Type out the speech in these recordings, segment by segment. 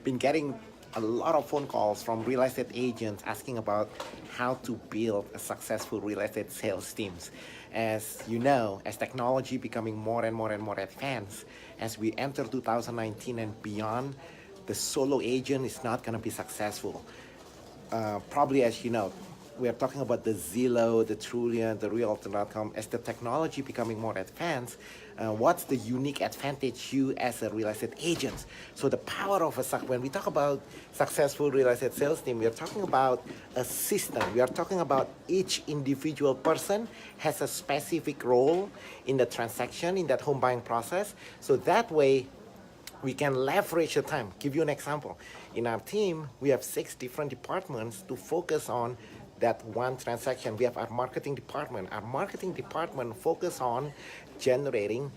been getting a lot of phone calls from real estate agents asking about how to build a successful real estate sales teams. As you know, as technology becoming more and more and more advanced, as we enter 2019 and beyond, the solo agent is not going to be successful. Probably, as you know, we are talking about the Zillow, the Trulian, the Realtor.com. As the technology becoming more advanced, what's the unique advantage you as a real estate agent? So the power of when we talk about successful real estate sales team, we are talking about a system. We are talking about each individual person has a specific role in the transaction, in that home buying process. So that way, we can leverage the time. Give you an example. In our team, we have 6 different departments to focus on that one transaction. We have our marketing department. Our marketing department focus on generating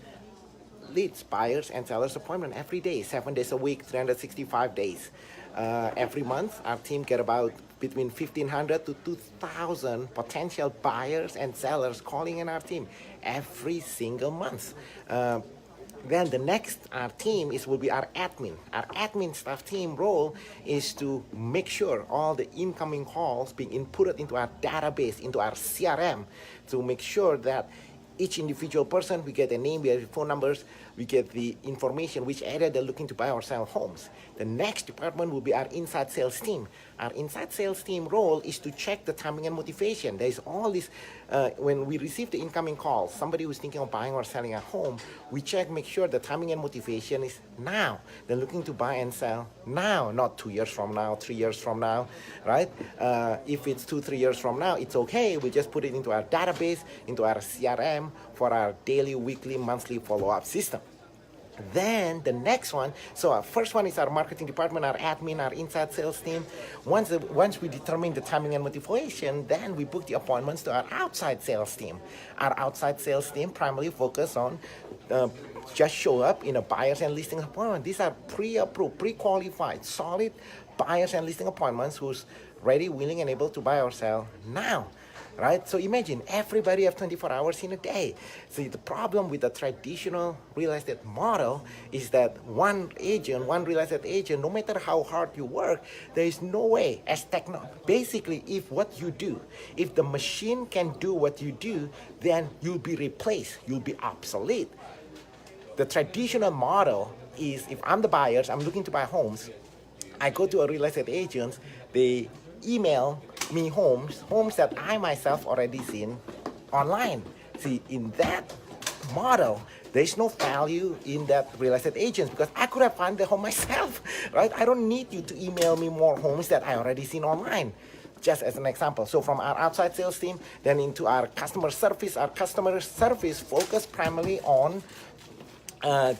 leads, buyers and sellers appointment every day, 7 days a week, 365 days. Every month, our team get about between 1,500 to 2,000 potential buyers and sellers calling in our team every single month. Then the next our team will be our admin. Our admin staff team role is to make sure all the incoming calls being inputted into our database, into our CRM, to make sure that each individual person, we get a name, we have phone numbers, we get the information, which area they're looking to buy or sell homes. The next department will be our inside sales team. Our inside sales team role is to check the timing and motivation. There's all this, when we receive the incoming calls, somebody who's thinking of buying or selling a home, we check, make sure the timing and motivation is now. They're looking to buy and sell now, not 2 years from now, 3 years from now, right? If it's 2-3 years from now, it's okay. We just put it into our database, into our CRM for our daily, weekly, monthly follow-up system. Then the next one, so our first one is our marketing department, our admin, our inside sales team. Once we determine the timing and motivation, then we book the appointments to our outside sales team. Our outside sales team primarily focus on just show up in a buyers and listing appointment. These are pre-approved, pre-qualified, solid buyers and listing appointments who's ready, willing, and able to buy or sell now. Right? So imagine everybody have 24 hours in a day. So the problem with the traditional real estate model is that one real estate agent, no matter how hard you work, there is no way basically if what you do, if the machine can do what you do, then you'll be replaced, you'll be obsolete. The traditional model is if I'm the buyers, I'm looking to buy homes, I go to a real estate agent, they email me homes that I myself already seen online. See, in that model, there's no value in that real estate agents because I could have found the home myself, right? I don't need you to email me more homes that I already seen online. Just as an example. So from our outside sales team, then into our customer service focus primarily on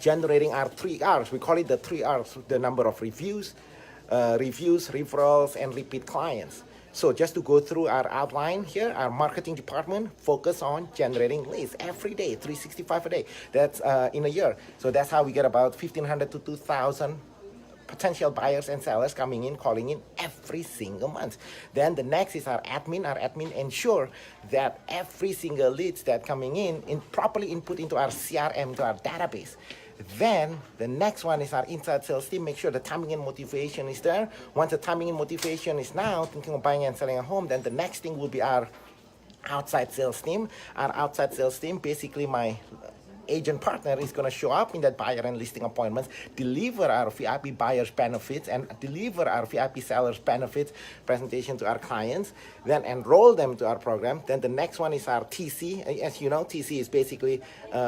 generating our 3 R's. We call it the 3 R's, the number of reviews, referrals, and repeat clients. So just to go through our outline here, our marketing department focus on generating leads every day, 365 a day. That's in a year. So that's how we get about 1,500 to 2,000 potential buyers and sellers coming in, calling in every single month. Then the next is our admin. Our admin ensure that every single leads that coming in properly input into our CRM, to our database. Then the next one is our inside sales team. Make sure the timing and motivation is there. Once the timing and motivation is now thinking of buying and selling a home, then the next thing will be our outside sales team. Our outside sales team, basically my agent partner is going to show up in that buyer and listing appointments, deliver our VIP buyers benefits and deliver our VIP sellers benefits presentation to our clients, then enroll them to our program. Then the next one is our TC. As you know, TC is basically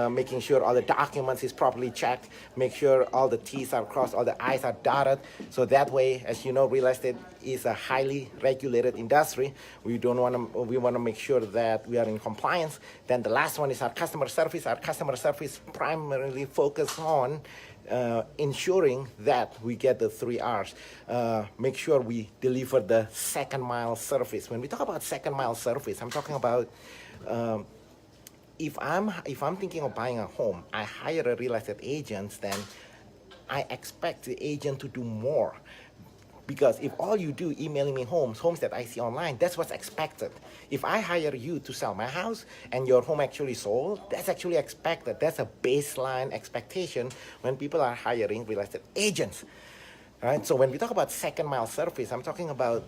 making sure all the documents is properly checked, make sure all the T's are crossed, all the I's are dotted. So that way, as you know, real estate is a highly regulated industry. We want to make sure that we are in compliance. Then the last one is our customer service. Our customer service primarily focus on ensuring that we get the 3 R's. Make sure we deliver the second mile service. When we talk about second mile service, I'm talking about if I'm thinking of buying a home, I hire a real estate agent, then I expect the agent to do more. Because if all you do emailing me homes that I see online, that's what's expected. If I hire you to sell my house and your home actually sold, that's actually expected. That's a baseline expectation when people are hiring real estate agents. Right? So when we talk about second mile service, I'm talking about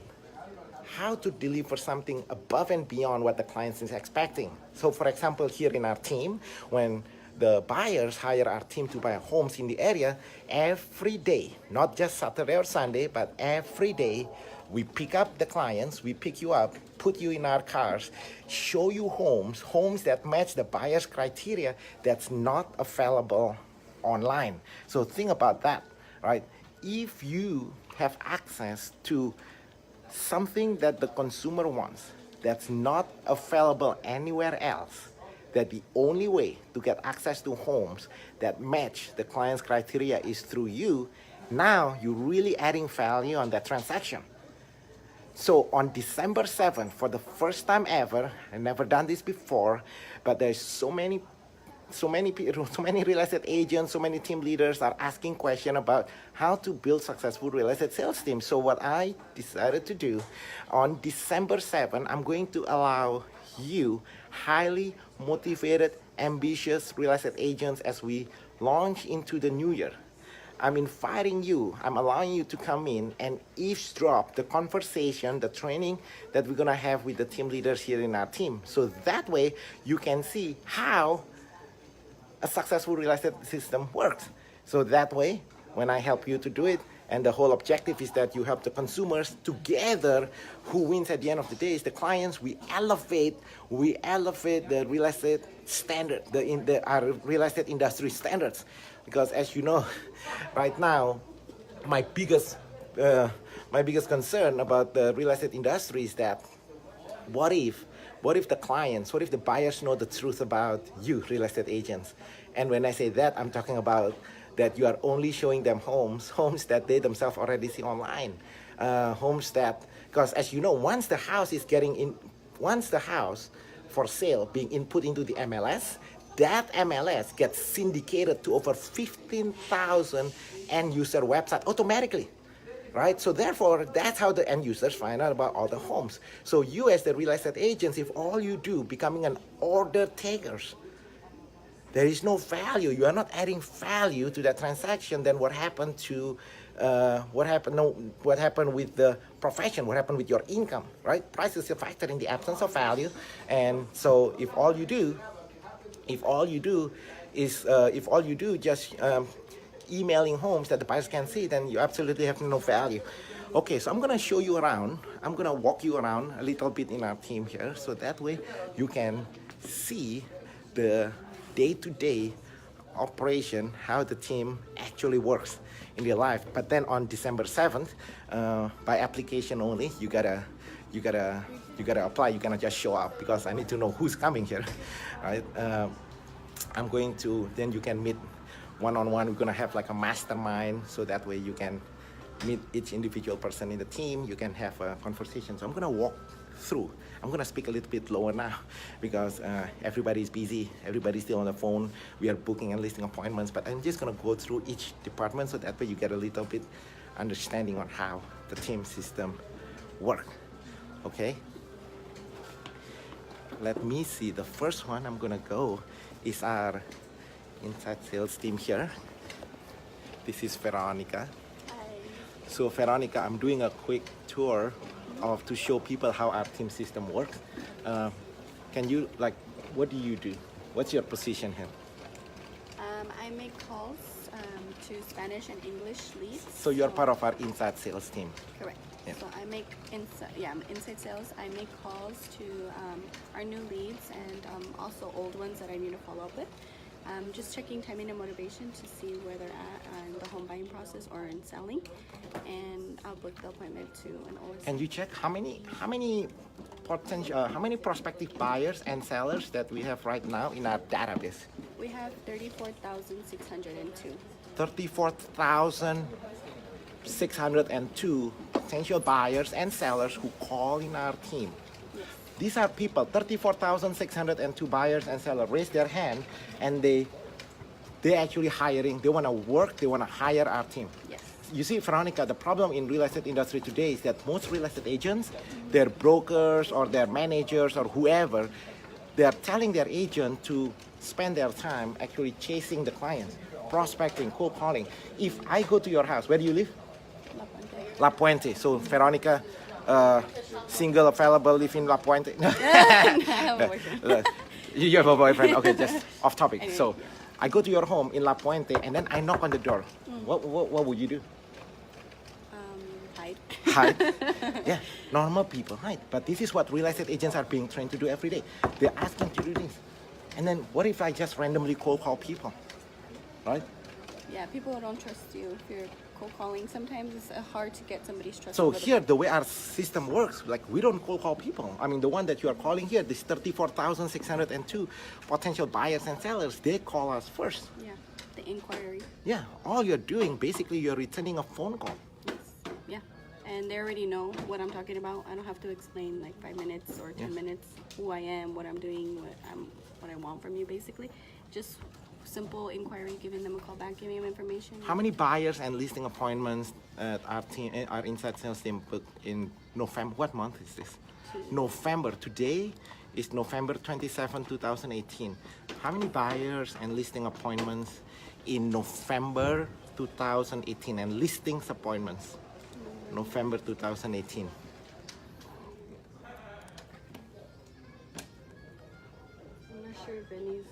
how to deliver something above and beyond what the client is expecting. So for example, here in our team, when the buyers hire our team to buy homes in the area, every day, not just Saturday or Sunday, but every day, we pick up the clients, we pick you up, put you in our cars, show you homes that match the buyer's criteria that's not available online. So think about that, right? If you have access to something that the consumer wants that's not available anywhere else, that the only way to get access to homes that match the client's criteria is through you, now you're really adding value on that transaction. So on December 7th, for the first time ever, I've never done this before, but there's so many people, so many real estate agents, so many team leaders are asking questions about how to build successful real estate sales teams. So what I decided to do on December 7th, I'm going to allow you highly motivated, ambitious real estate agents as we launch into the new year. I'm inviting you, I'm allowing you to come in and eavesdrop the conversation, the training that we're gonna have with the team leaders here in our team. So that way you can see how a successful real estate system works. So that way, when I help you to do it, and the whole objective is that you help the consumers together, who wins at the end of the day is the clients. We elevate the real estate standard, our real estate industry standards. Because as you know, right now, my biggest concern about the real estate industry is that what if the clients, what if the buyers know the truth about you, real estate agents? And when I say that, I'm talking about that you are only showing them homes that they themselves already see online. Homes that, because as you know, once the house for sale being input into the MLS, that MLS gets syndicated to over 15,000 end user websites automatically. Right? So therefore, that's how the end users find out about all the homes. So you as the real estate agents, if all you do becoming an order takers, there is no value. You are not adding value to that transaction. Then what happened to what happened with the profession? What happened with your income? Right? Price is a factor in the absence of value. And so if all you do is just emailing homes that the buyers can see, then you absolutely have no value. Okay, so I'm gonna show you around. I'm gonna walk you around a little bit in our team here, so that way you can see the day-to-day operation, how the team actually works in real life. But then on December 7th, by application only, you gotta apply. You cannot just show up, because I need to know who's coming here, right? I'm going to, then you can meet one-on-one. We're gonna have like a mastermind, so that way you can meet each individual person in the team. You can have a conversation. So I'm gonna walk through. I'm gonna speak a little bit lower now, because everybody's busy, everybody's still on the phone. We are booking and listing appointments, but I'm just gonna go through each department, so that way you get a little bit understanding on how the team system work. Okay, let me see. The first one I'm gonna go is our inside sales team here. This is Veronica. Hi. So Veronica, I'm doing a quick tour to show people how our team system works. Can you, what do you do? What's your position here? I make calls to Spanish and English leads. So you're part of our inside sales team. Correct. Yeah. So I make I'm inside sales. I make calls to our new leads and also old ones that I need to follow up with. Just checking timing and motivation to see where they're at in the home buying process or in selling, and I'll book the appointment to an old. Can you check how many prospective buyers and sellers that we have right now in our database? We have 34,602. 34,602 potential buyers and sellers who call in our team. Yes. These are people, 34,602 buyers and sellers raise their hand, and they actually hiring. They want to work. They want to hire our team. Yes. You see, Veronica, the problem in real estate industry today is that most real estate agents, their brokers or their managers or whoever, they are telling their agent to spend their time actually chasing the clients, prospecting, cold calling. If I go to your house, where do you live? La Puente. La Puente. So Veronica, single, available, live in La Puente. I have a boyfriend. You have a boyfriend. Okay, just off topic. Anyway. So I go to your home in La Puente and then I knock on the door. What would you do? Hide. Hide. Yeah, normal people hide. But this is what real estate agents are being trained to do every day. They're asking to do this. And then what if I just randomly cold call people? Right? Yeah, people don't trust you if you're cold calling. Sometimes it's hard to get somebody's trust. So over the here, phone. the way our system works, like we don't cold call people. I mean, the one that you are calling here, this 34,602 potential buyers and sellers, they call us first. Yeah, the inquiry. Yeah, all you're doing, basically, you're returning a phone call. Yes. Yeah, and they already know what I'm talking about. I don't have to explain like 5 minutes or 10 minutes who I am, what I'm doing, what I want from you, basically. Just simple inquiry, giving them a call back, giving them information. How many buyers and listing appointments our team, our inside sales team booked in November? What month is this? November. Today is November 27, 2018. How many buyers and listing appointments in November 2018 and listings appointments? November 2018. I'm not sure if Benny's.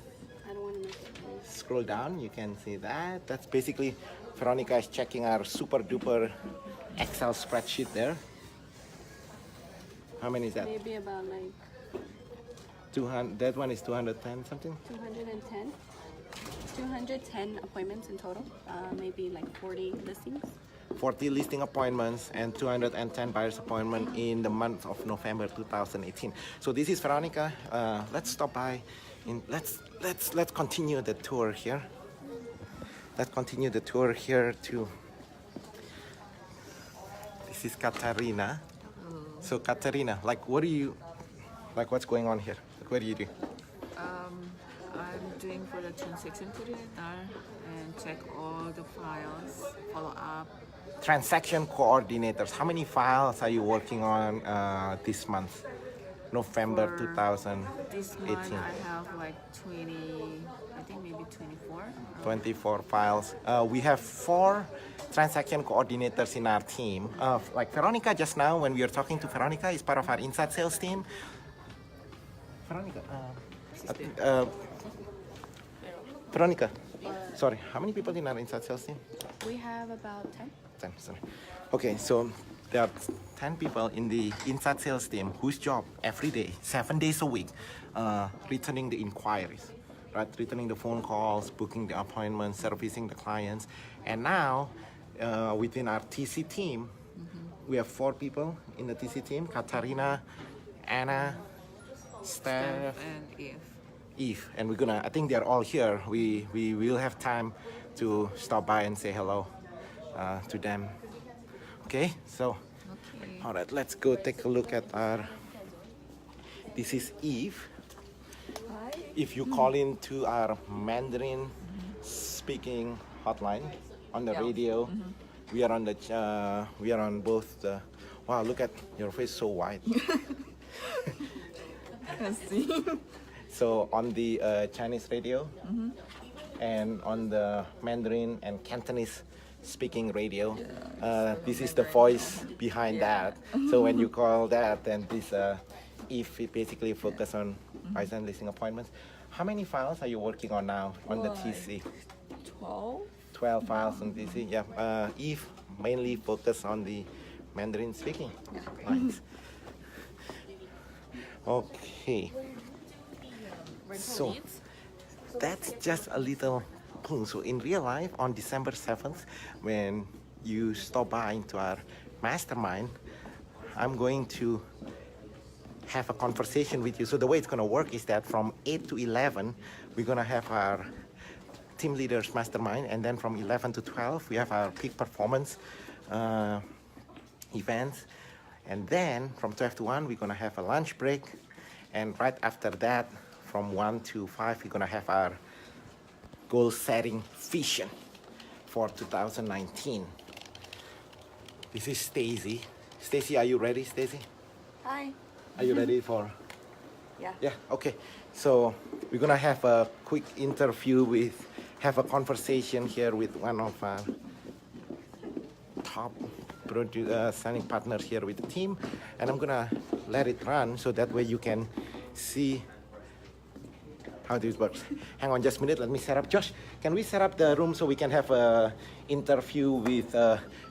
I don't want to make it. Scroll down, you can see that. That's basically Veronica is checking our super duper Excel spreadsheet there. How many is that? Maybe about like 200. That one is 210 something. 210. 210 appointments in total. Maybe like 40 listings. 40 listing appointments and 210 buyers appointment in the month of November 2018. So this is Veronica. Let's stop by. Let's continue the tour here. Let's continue the tour here to. This is Katarina. So Katarina, like, what's going on here? Like, what do you do? I'm doing for the transaction coordinator and check all the files, follow up. Transaction coordinators. How many files are you working on this month? November For 2018. This month I have like 20, I think maybe 24. 24 files. We have 4 transaction coordinators in our team. Like Veronica just now, when we were talking to Veronica, is part of our inside sales team. Veronica, Veronica, sorry, how many people in our inside sales team? We have about 10. 10, sorry. Okay, so there are 10 people in the inside sales team whose job every day, 7 days a week, returning the inquiries, right? Returning the phone calls, booking the appointments, servicing the clients. And now, within our TC team, we have 4 people in the TC team: Katarina, Anna, Steph, And Eve. And we're gonna, I think they're all here. We will have time to stop by and say hello to them. Okay, so, okay. all right, let's go take a look at our, this is Eve. If you call into our Mandarin speaking hotline on the radio, we are on the, we are on both the, wow, look at your face, so wide. So on the Chinese radio and on the Mandarin and Cantonese speaking radio, this is the voice behind that. So when you call that, then this if it basically focus on buyers and listing appointments. How many files are you working on now on the TC? 12. 12 files on TC. Yeah. Eve mainly focus on the Mandarin speaking. Nice. Okay. So that's just a little clue. So in real life, on December 7th, when you stop by into our mastermind, I'm going to have a conversation with you. So the way it's going to work is that from 8 to 11, we're going to have our team leaders mastermind, and then from 11 to 12, we have our peak performance events, and then from 12 to 1, we're going to have a lunch break, and right after that, from 1 to 5, we're going to have our goal setting vision for 2019. This is Stacy. Stacy, are you ready, Stacy? Hi. Are you ready for? Yeah. Yeah, okay. So we're gonna have a quick interview have a conversation here with one of our top signing partner here with the team, and I'm gonna let it run so that way you can see how this works. Hang on just a minute, let me set up. Josh, can we set up the room so we can have a interview with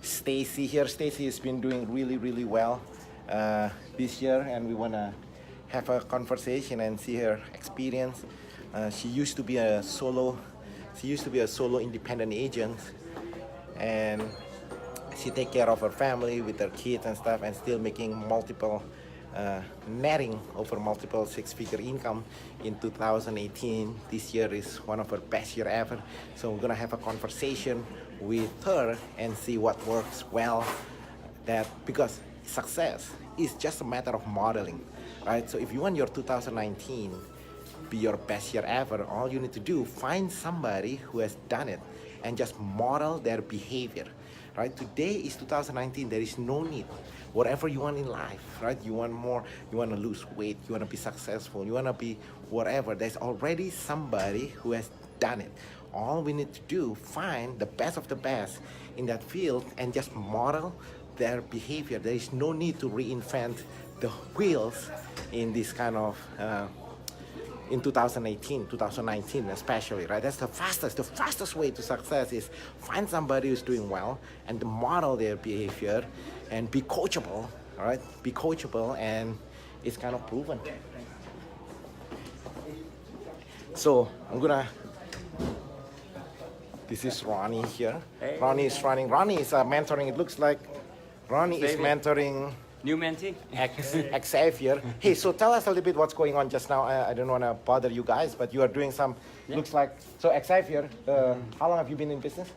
Stacy here? Stacy has been doing really well this year, and we wanna have a conversation and see her experience. She used to be a solo independent agent, and she take care of her family with her kids and stuff, and still making netting over multiple six-figure income in 2018. This year is one of her best year ever. So we're gonna have a conversation with her and see what works well. Because success is just a matter of modeling, right? So if you want your 2019 be your best year ever, all you need to do, find somebody who has done it and just model their behavior, right? Today is 2019, there is no need. Whatever you want in life, right? You want more, you want to lose weight, you want to be successful, you want to be whatever. There's already somebody who has done it. All we need to do, find the best of the best in that field and just model their behavior. There is no need to reinvent the wheels in this kind of in 2018, 2019 especially, right? That's the fastest way to success is find somebody who's doing well and model their behavior and be coachable, all right? Be coachable, and it's kind of proven. So this is Ronnie here. Hey. Ronnie is mentoring, it looks like Ronnie is David. mentoring New mentee? Xavier. Hey, so tell us a little bit what's going on just now. I don't want to bother you guys, but you are doing some, looks like, so Xavier, how long have you been in business?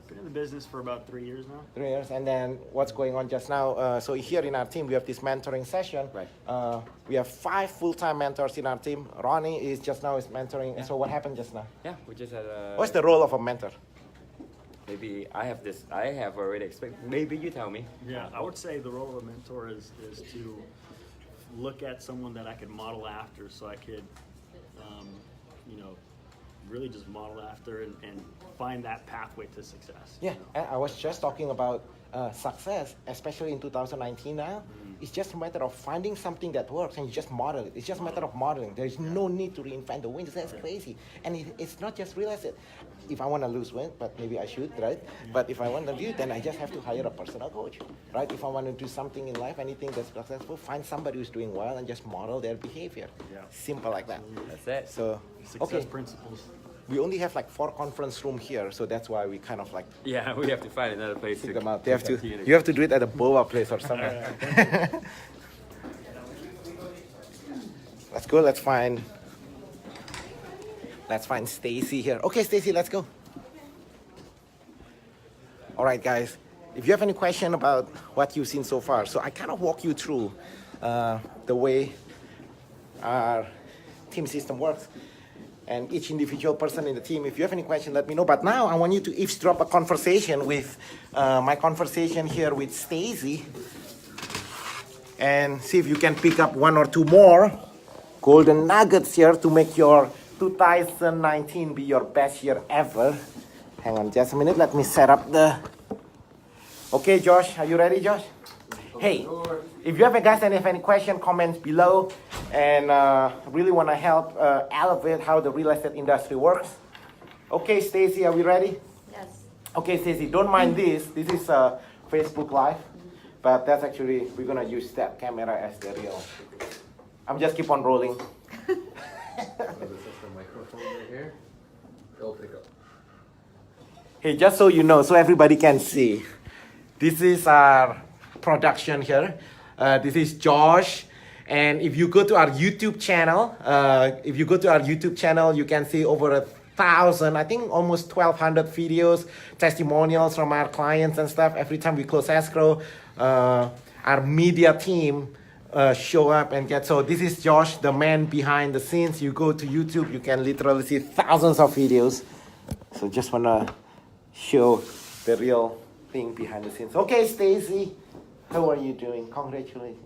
Been in the business for about 3 years now. 3 years, and then what's going on just now? So here in our team, we have this mentoring session. Right. We have 5 full-time mentors in our team. Ronnie is just now is mentoring. Yeah. So what happened just now? Yeah, we just had a... What's the role of a mentor? Maybe I have already expected. Maybe you tell me. Yeah, I would say the role of a mentor is to look at someone that I could model after, so I could, really just model after and find that pathway to success. Yeah, I was just talking about success, especially in 2019 now. It's just a matter of finding something that works and you just model it. It's just a matter of modeling. There is no need to reinvent the wheel. That's crazy. And it's not just real estate. If I want to lose weight, but maybe I should, right? But if I want to do it, then I just have to hire a personal coach, right? If I want to do something in life, anything that's successful, find somebody who's doing well and just model their behavior. Yeah. Simple like that. That's it. So, Success principles. we only have like 4 conference room here, so that's why we kind of like Yeah, we have to find another place pick to them out. You continue. have to do it at a boa place or something. Let's go. Let's find Stacy here. Okay, Stacy, let's go. All right, guys. If you have any question about what you've seen so far, so I kind of walk you through the way our team system works. And each individual person in the team, if you have any question, let me know. But now I want you to eavesdrop a conversation with my conversation here with Stacy, and see if you can pick up 1 or 2 more golden nuggets here to make your 2019 be your best year ever. Hang on just a minute. Let me set up the... Okay, Josh, are you ready, Josh? Hey, if you have guys and have any question, comments below, and really want to help elevate how the real estate industry works. Okay, Stacy, are we ready? Yes. Okay, Stacy, don't mind this. This is Facebook Live, but that's actually, we're gonna use that camera as the real. I'm just keep on rolling. This is the microphone right here. It'll pick up. Hey, just so you know, so everybody can see, this is our production here. This is Josh, and if you go to our YouTube channel, you can see over 1,000, I think almost 1,200 videos, testimonials from our clients and stuff. Every time we close escrow, our media team show up and get. So this is Josh, the man behind the scenes. You go to YouTube, you can literally see thousands of videos. So just wanna show the real thing behind the scenes. Okay, Stacy, how are you doing? Congratulations.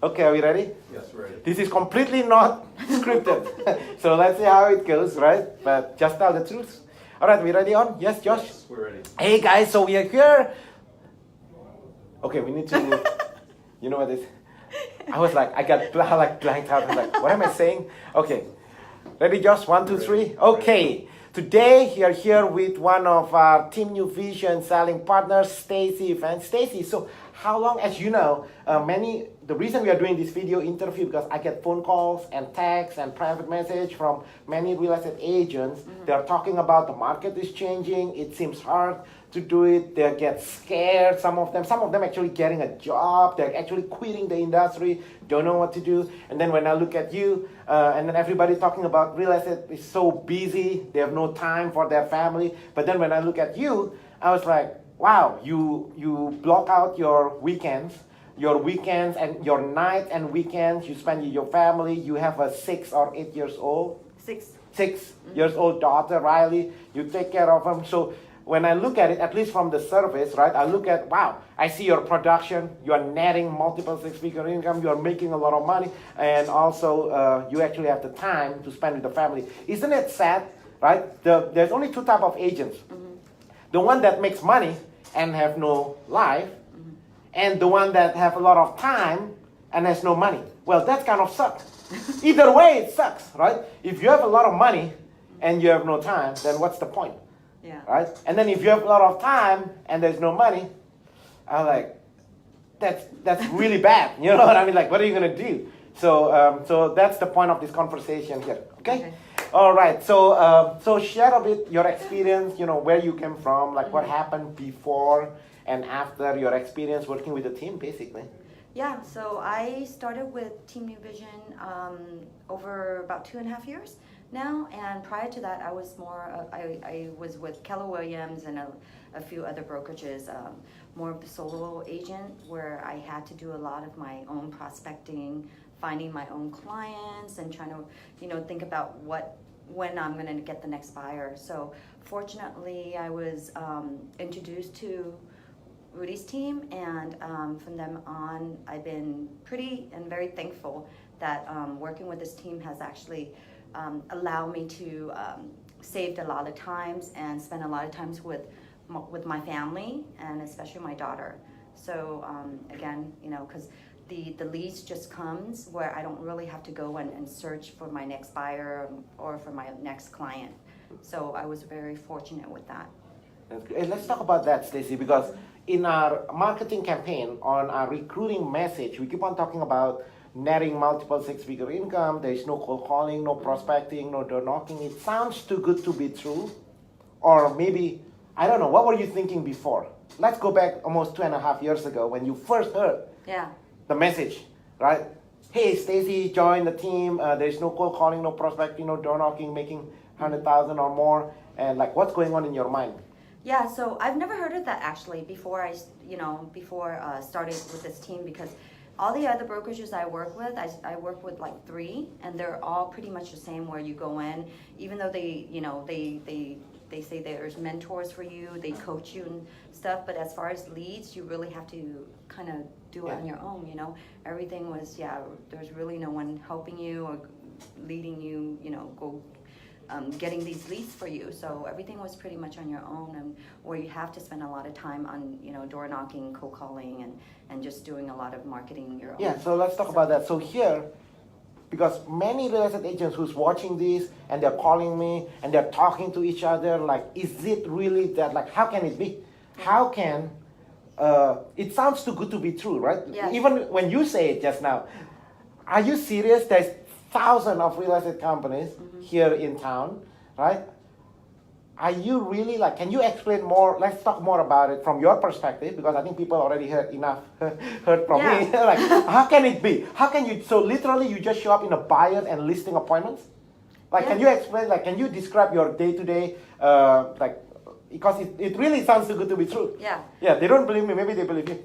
Okay, are we ready? Yes, we're ready. This is completely not scripted. So let's see how it goes, right? But just tell the truth. All right, we ready on? Yes, Josh? Yes, we're ready. Hey guys, so we are here Okay, we need to, you know what this? I was like, I got like blanked out. I was like, what am I saying? Okay, ready, Josh? 1, 2, 3. Okay, today we are here with one of our Team New Vision selling partners, Stacy. And Stacy, so how long, as you know, the reason we are doing this video interview because I get phone calls and texts and private message from many real estate agents. They are talking about the market is changing. It seems hard to do it. They get scared. Some of them actually getting a job. They're actually quitting the industry. Don't know what to do. And then when I look at you, and then everybody talking about real estate is so busy. They have no time for their family. But then when I look at you, I was like, wow, you block out your weekends and your nights and weekends. You spend with your family. You have a 6 or 8 years old. 6 years old daughter, Riley. You take care of them. So when I look at it, at least from the surface, right, I look at, wow, I see your production, you are netting multiple 6-figure income, you are making a lot of money, and also you actually have the time to spend with the family. Isn't it sad, right? There's only 2 types of agents. The one that makes money and have no life, and the one that have a lot of time and has no money. Well, that kind of sucks. Either way, it sucks, right? If you have a lot of money and you have no time, then what's the point? Yeah. Right? And then if you have a lot of time and there's no money, I'm like, that's really bad. You know what I mean? Like, what are you gonna do? So that's the point of this conversation here. Okay? All right. So share a bit your experience. You know, where you came from, like what happened before and after your experience working with the team, basically. Yeah, so I started with Team New Vision over about 2.5 years now, and prior to that, I was I was with Keller Williams and a few other brokerages, more of a solo agent where I had to do a lot of my own prospecting, finding my own clients, and trying to think about when I'm going to get the next buyer. So fortunately, I was introduced to Rudy's team, and from them on, I've been pretty and very thankful that working with this team has actually allowed me to save a lot of times and spend a lot of times with my family and especially my daughter. So again, because the leads just comes where I don't really have to go and search for my next buyer or for my next client. So I was very fortunate with that. Let's talk about that, Stacy, because in our marketing campaign, on our recruiting message, we keep on talking about netting multiple 6-figure income. There is no cold calling, no prospecting, no door knocking. It sounds too good to be true. Or maybe, I don't know, what were you thinking before? Let's go back almost 2.5 years ago when you first heard the message, right? Hey, Stacy, join the team. There's no cold calling, no prospecting, no door knocking, making 100,000 or more. And like, what's going on in your mind? Yeah, so I've never heard of that actually before I started with this team, because all the other brokerages I work with, I work with like 3, and they're all pretty much the same, where you go in, even though they say there's mentors for you, they coach you and stuff, but as far as leads, you really have to kind of do it on your own, Everything was, there's really no one helping you or leading you, go getting these leads for you. So everything was pretty much on your own, and where you have to spend a lot of time on, door knocking, cold calling, and just doing a lot of marketing your own. Yeah, so let's talk about that. So here, because many real estate agents who's watching this and they're calling me and they're talking to each other, like, is it really that? Like, how can it be? How can, it sounds too good to be true, right? Yes. Even when you say it just now, are you serious? There's thousands of real estate companies here in town, right? Are you really, like, can you explain more? Let's talk more about it from your perspective, because I think people already heard enough, heard from me. Like, how can it be? How can you, so literally you just show up in a buyer and listing appointments? Like, can you explain, like, can you describe your day-to-day, like, because it really sounds too good to be true. Yeah. Yeah, they don't believe me, maybe they believe you.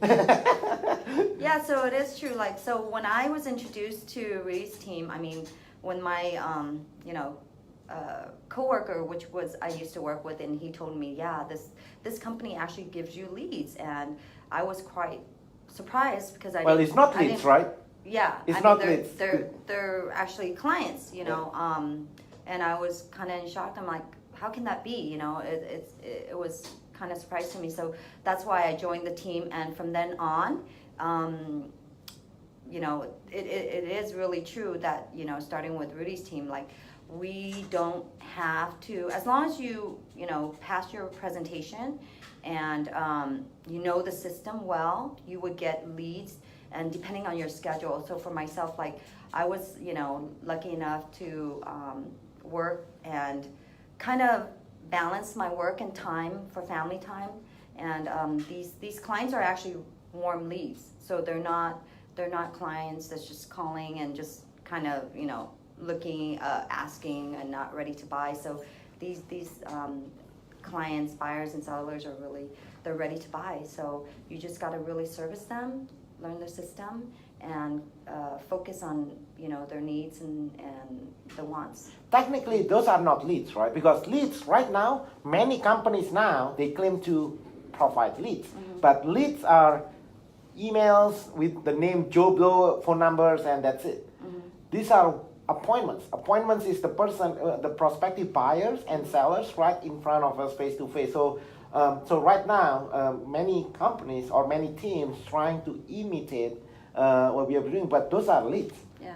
Yeah, so it is true. Like, so when I was introduced to Rudy's team, I mean, when my, coworker, which was I used to work with, and he told me, this company actually gives you leads, and I was quite surprised because it's not leads, right? Yeah, it's not leads. They're actually clients, and I was kind of in shock. I'm like, how can that be? It was kind of surprise to me. So that's why I joined the team, and from then on, you know, it is really true that, you know, starting with Rudy's team, like, we don't have to, as long as you know, pass your presentation and you know the system well, you would get leads, and depending on your schedule. So for myself, like, I was, you know, lucky enough to work and kind of balance my work and time for family time. And these clients are actually warm leads, so they're not clients that's just calling and just kind of, you know, looking, asking, and not ready to buy. So these clients, buyers and sellers, are really, they're ready to buy. So you just got to really service them, learn their system, and focus on, you know, their needs and the wants. Technically, those are not leads, right? Because leads right now, many companies now, they claim to provide leads. But leads are emails with the name Joe Blow, phone numbers, and that's it. These are appointments. Appointments is the person, the prospective buyers and sellers right in front of us face to face. So right now, many companies or many teams trying to imitate what we are doing, but those are leads. Yeah.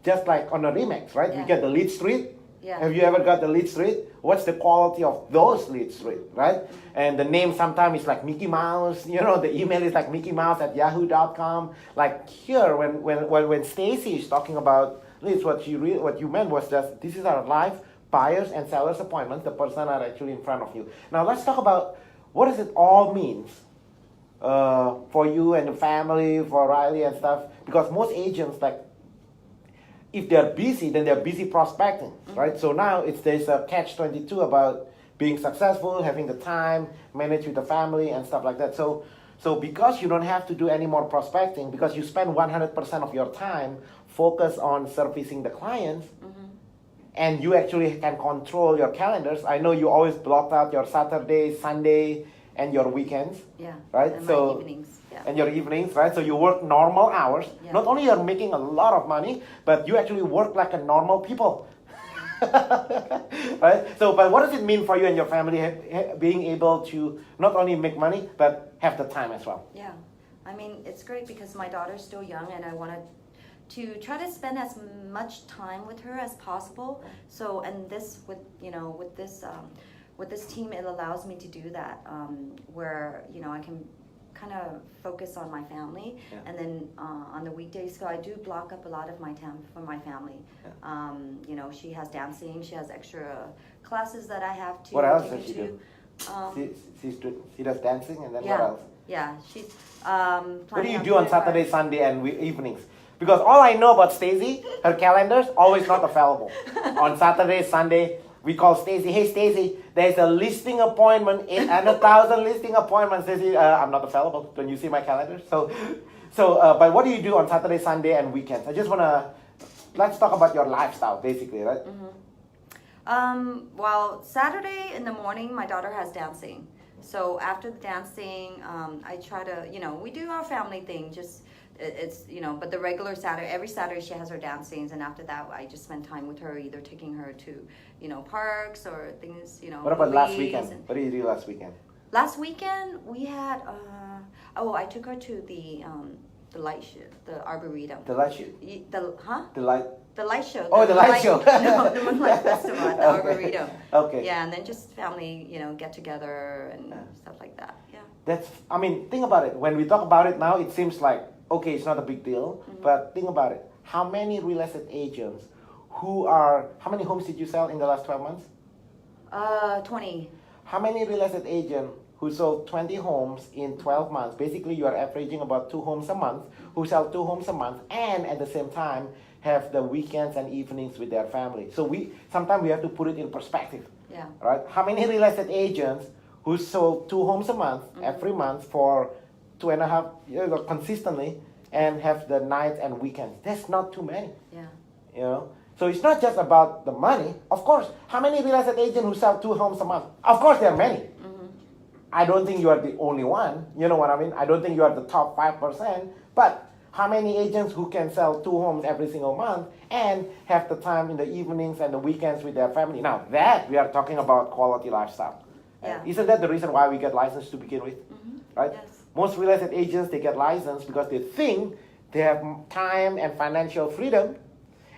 Just like on the Remax, right? Yeah. We get the lead street. Yeah. Have you ever got the lead street? What's the quality of those lead street, right? And the name sometimes is like Mickey Mouse. You know, the email is like Mickey Mouse at yahoo.com. Like here, when Stacy is talking about leads, what you meant was that this is our live buyers and sellers appointments. The person are actually in front of you. Now let's talk about what does it all means for you and the family, for Riley and stuff. Because most agents, like, if they're busy, then they're busy prospecting, right? So now there's a catch-22 about being successful, having the time, manage with the family and stuff like that. So because you don't have to do any more prospecting, because you spend 100% of your time focus on servicing the clients, and you actually can control your calendars. I know you always blocked out your Saturday, Sunday, and your weekends. Yeah. Right? And So my evenings. Yeah. and your evenings, right? So you work normal hours. Yeah. Not only you're making a lot of money, but you actually work like a normal people. Right? So, but what does it mean for you and your family being able to not only make money, but have the time as well? Yeah. I mean, it's great because my daughter's still young, and I wanted to try to spend as much time with her as possible. So, and this with, you know, with this team, it allows me to do that, where, you know, I can kind of focus on my family. Yeah. And then on the weekdays, so I do block up a lot of my time for my family. Yeah. You know, she has dancing, she has extra classes that I have to What else take does her she to. do? She does dancing, and then Yeah. what else? Yeah, she's What do you planning do on doing her- Saturday, Sunday, and evenings? Because all I know about Stacy, her calendar's always not available. On Saturday, Sunday, we call Stacy. Hey, Stacy, there's a listing appointment and 1,000 listing appointments. Stacy, I'm not available. Don't you see my calendar? So, but what do you do on Saturday, Sunday, and weekends? I just let's talk about your lifestyle, basically, right? Well, Saturday in the morning, my daughter has dancing. So after the dancing, I try to, you know, we do our family thing. Just it's, you know, but the regular Saturday, every Saturday she has her dancings, and after that, I just spend time with her, either taking her to, you know, parks or things, you know. What about last movies. weekend? What did you do last weekend? Last weekend we had, I took her to the light show, the arboretum. The light show. The light. The light show. Oh, the light show. No, the Moonlight Festival at the Okay. Arboretum. Okay. Yeah, and then just family, you know, get together and stuff like that. Yeah. I mean, think about it. When we talk about it now, it seems like, okay, it's not a big deal. But think about it. How many real estate agents how many homes did you sell in the last 12 months? 20. How many real estate agents who sold 20 homes in 12 months? Basically, you are averaging about 2 homes a month, who sell 2 homes a month, and at the same time, have the weekends and evenings with their family. So sometimes we have to put it in perspective. Yeah. Right? How many real estate agents who sold 2 homes a month every month for 2.5 years consistently and have the nights and weekends? That's not too many. Yeah. You know? So it's not just about the money. Of course, how many real estate agents who sell 2 homes a month? Of course, there are many. I don't think you are the only one. You know what I mean? I don't think you are the top 5%. But how many agents who can sell 2 homes every single month and have the time in the evenings and the weekends with their family? Now that we are talking about quality lifestyle. Yeah. Isn't that the reason why we get licensed to begin with? Right? Yes. Most real estate agents, they get licensed because they think they have time and financial freedom.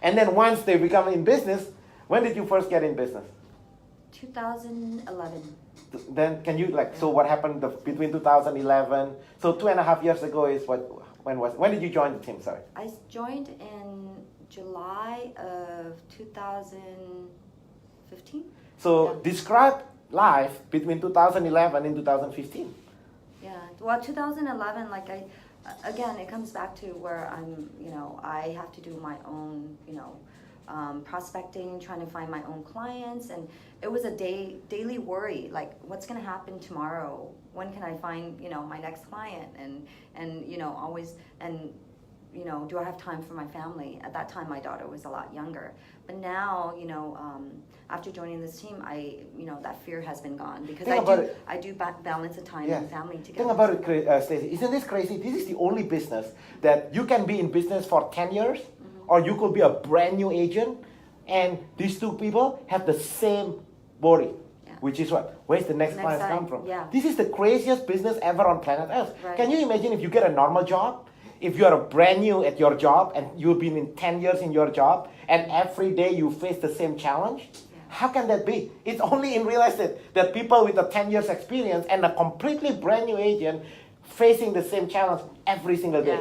And then once they become in business, when did you first get in business? 2011. Then can you so what happened between 2011? So 2.5 years ago is when did you join the team? Sorry. I joined in July of 2015. So Yeah. describe life between 2011 and 2015. Yeah, well, 2011, again, it comes back to where I have to do my own, prospecting, trying to find my own clients, and it was a daily worry, like what's going to happen tomorrow? When can I find, my next client? And always, and do I have time for my family? At that time, my daughter was a lot younger. But now, after joining this team, that fear has been gone because I do balance the time and family together. Think about it, Stacey. Isn't this crazy? This is the only business that you can be in business for 10 years, or you could be a brand new agent, and these two people have the same worry. Which is what? Where's the next client come from? Yeah. This is the craziest business ever on planet Earth. Right. Can you imagine if you get a normal job? If you are a brand new at your job and you've been in 10 years in your job and every day you face the same challenge, how can that be? It's only in real estate that people with a 10 years experience and a completely brand new agent facing the same challenge every single day.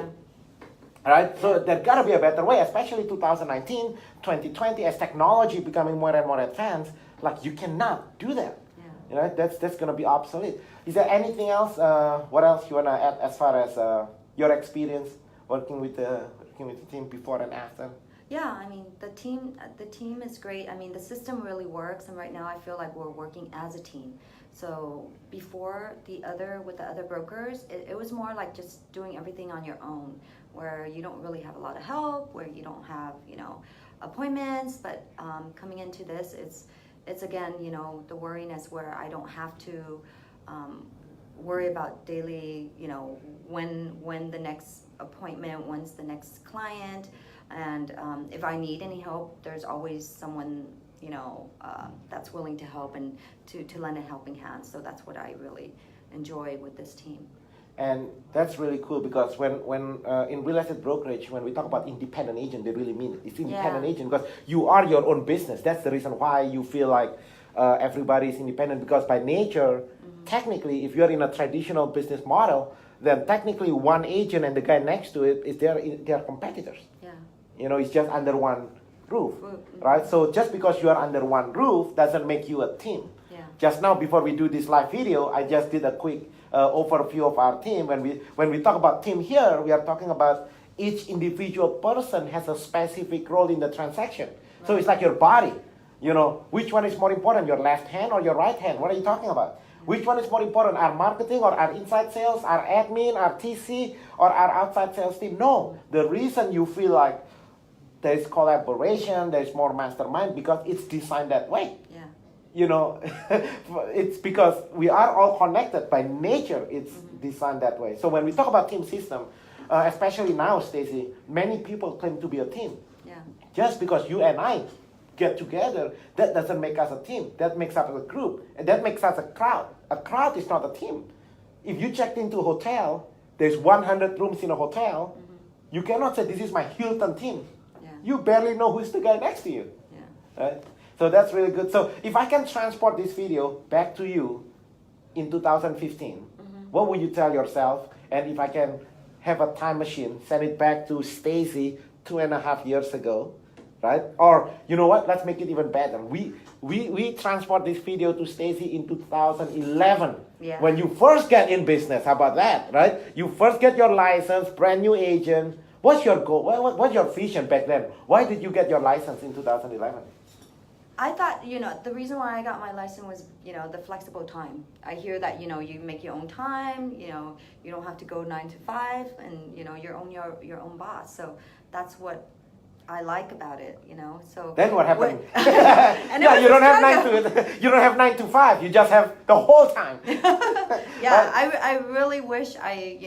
All right, so there gotta be a better way, especially 2019, 2020, as technology becoming more and more advanced. You cannot do that. That's gonna be obsolete. Is there anything else? What else you wanna add as far as your experience working with the team before and after? Yeah, I mean the team is great. I mean the system really works, and right now I feel like we're working as a team. So before with the other brokers, it was more like just doing everything on your own, where you don't really have a lot of help, where you don't have appointments. But coming into this, it's again the worriness where I don't have to worry about daily, when the next appointment, when's the next client, and if I need any help, there's always someone, that's willing to help and to lend a helping hand. So that's what I really enjoy with this team. And that's really cool because when in real estate brokerage, when we talk about independent agent, they really mean it. It's independent agent because you are your own business. That's the reason why you feel like everybody is independent, because by nature, technically, if you're in a traditional business model, then technically one agent and the guy next to it they are competitors. Yeah. It's just under one roof, right? So just because you are under one roof doesn't make you a team. Yeah. Just now, before we do this live video, I just did a quick overview of our team. When we talk about team here, we are talking about each individual person has a specific role in the transaction. Right. So it's like your body. Which one is more important, your left hand or your right hand? What are you talking about? Which one is more important, our marketing or our inside sales, our admin, our TC, or our outside sales team? No. The reason you feel like there's collaboration, there's more mastermind, because it's designed that way. Yeah. It's because we are all connected by nature. It's designed that way. So when we talk about team system, especially now, Stacey, many people claim to be a team. Yeah. Just because you and I get together, that doesn't make us a team. That makes us a group, and that makes us a crowd. A crowd is not a team. If you checked into a hotel, there's 100 rooms in a hotel, you cannot say this is my Hilton team. Yeah. You barely know who's the guy next to you. Yeah. Right? So that's really good. So if I can transport this video back to you in 2015, what would you tell yourself? And if I can have a time machine, send it back to Stacey 2.5 years ago, right? Or you know what? Let's make it even better. We transport this video to Stacey in 2011, when you first get in business. How about that, right? You first get your license, brand new agent. What's your goal? What's your vision back then? Why did you get your license in 2011? I thought, the reason why I got my license was, the flexible time. I hear that, you make your own time, you don't have to go 9 to 5, and, you're your own boss. So that's what I like about it, So then what happened? And you don't have 9 to 5. You just have the whole time. Yeah, I really wish I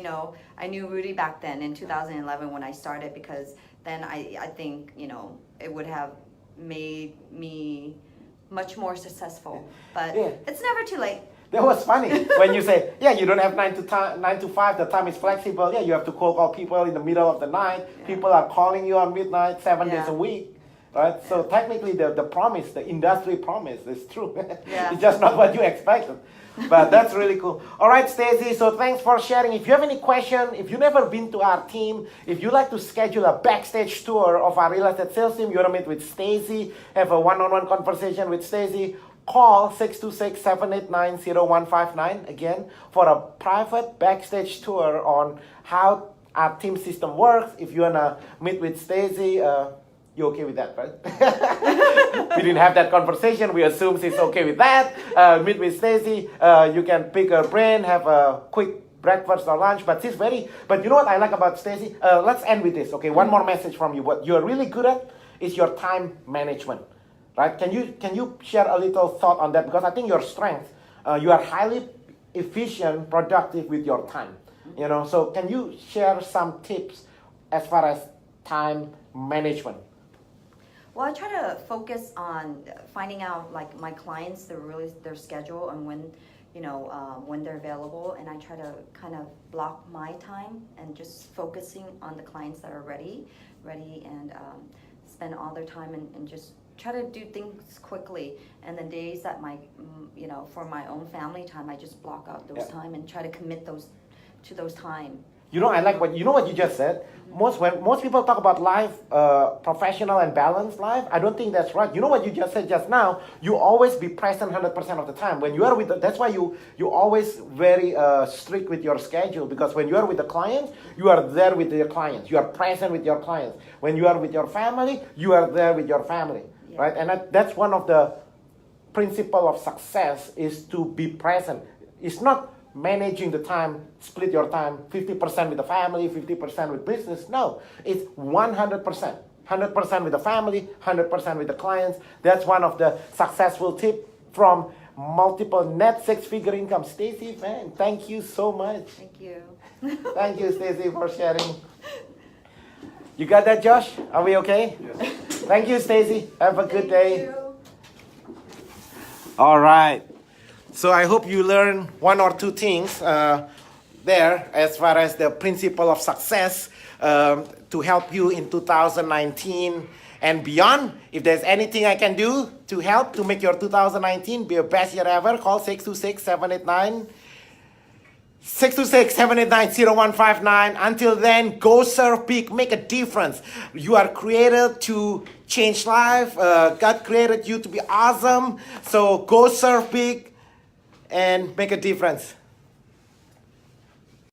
knew Rudy back then in 2011 when I started, because then I think it would have made me much more successful. But it's never too late. That was funny when you say, yeah, you don't have 9 to 5, the time is flexible. Yeah, you have to call people in the middle of the night. Yeah. People are calling you on midnight, 7 days Yeah. a week, right? So technically the promise, the industry promise is true. Yeah. It's just not what you expected. But that's really cool. All right, Stacy, so thanks for sharing. If you have any question, if you've never been to our team, if you like to schedule a backstage tour of our real estate sales team, you want to meet with Stacy, have a one-on-one conversation with Stacy, call 626-789-0159 again for a private backstage tour on how our team system works. If you want to meet with Stacy, you okay with that, right? We didn't have that conversation. We assume she's okay with that. Meet with Stacy. You can pick her brain, have a quick breakfast or lunch. But she's but you know what I like about Stacy? Let's end with this, okay? One more message from you. What you're really good at is your time management, right? Can you share a little thought on that? Because I think your strength, you are highly efficient, productive with your time. You know, so can you share some tips as far as time management? Well, I try to focus on finding out like my clients, their schedule and when, when they're available, and I try to kind of block my time and just focusing on the clients that are ready, and spend all their time and just try to do things quickly. And the days that for my own family time, I just block out those time and try to commit to those time. I like what you just said. When most people talk about life, professional and balanced life, I don't think that's right. You know what you just said just now? You always be present 100% of the time. When you are that's why you always very strict with your schedule, because when you are with the clients, you are there with your clients. You are present with your clients. When you are with your family, you are there with your family, right? And that's one of the principle of success is to be present. It's not managing the time, split your time 50% with the family, 50% with business. No, it's 100%. 100% with the family, 100% with the clients. That's one of the successful tips from multiple net six-figure income. Stacy, man, thank you so much. Thank you. Thank you, Stacy, for sharing. You got that, Josh? Are we okay? Yes. Thank you, Stacy. Have a good day. Thank you. All right. So I hope you learn one or two things there as far as the principle of success to help you in 2019 and beyond. If there's anything I can do to help to make your 2019 be your best year ever, call 626-789-0159. Until then, go serve big, make a difference. You are created to change life. God created you to be awesome. So go serve big and make a difference.